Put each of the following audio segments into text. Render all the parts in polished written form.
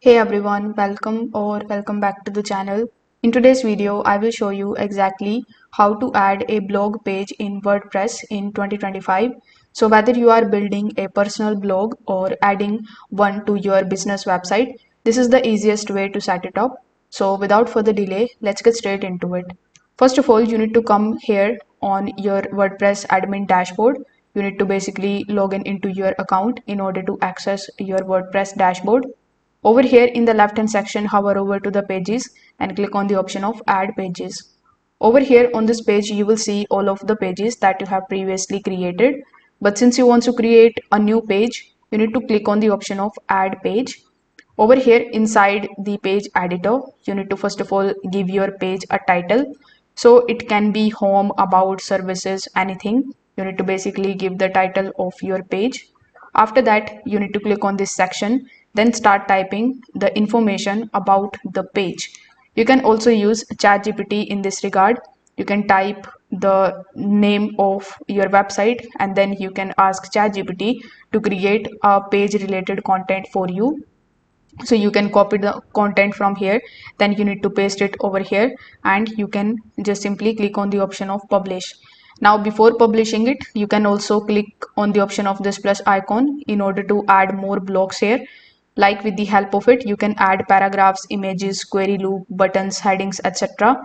Hey everyone, welcome back to the channel. In today's video, I will show you exactly how to add a blog page in WordPress in 2025. So whether you are building a personal blog or adding one to your business website, this is the easiest way to set it up. So without further delay, let's get straight into it. First of all, you need to come here on your WordPress admin dashboard. You need to basically log in into your account in order to access your WordPress dashboard. Over here in the left hand section, hover over to the pages and click on the option of add pages. Over here on this page, you will see all of the pages that you have previously created. But since you want to create a new page, you need to click on the option of add page. Over here inside the page editor, you need to first of all give your page a title. So it can be home, about, services, anything. You need to basically give the title of your page. After that, you need to click on this section, then start typing the information about the page. You can also use ChatGPT in this regard. You can type the name of your website and then you can ask ChatGPT to create a page related content for you. So you can copy the content from here, then you need to paste it over here and you can just simply click on the option of publish. Now before publishing it, you can also click on the option of this plus icon in order to add more blocks here. Like with the help of it, you can add paragraphs, images, query loop, buttons, headings, etc.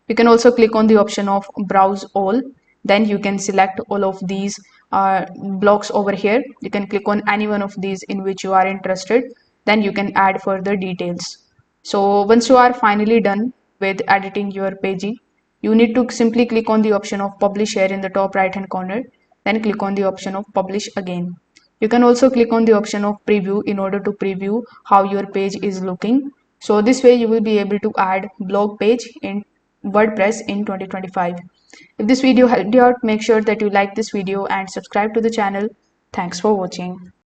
You can also click on the option of browse all. Then you can select all of these blocks over here. You can click on any one of these in which you are interested. Then you can add further details. So once you are finally done with editing your page, you need to simply click on the option of publish here in the top right hand corner. Then click on the option of publish again. You can also click on the option of preview in order to preview how your page is looking. So this way you will be able to add blog page in WordPress in 2025. If this video helped you out, make sure that you like this video and subscribe to the channel. Thanks for watching.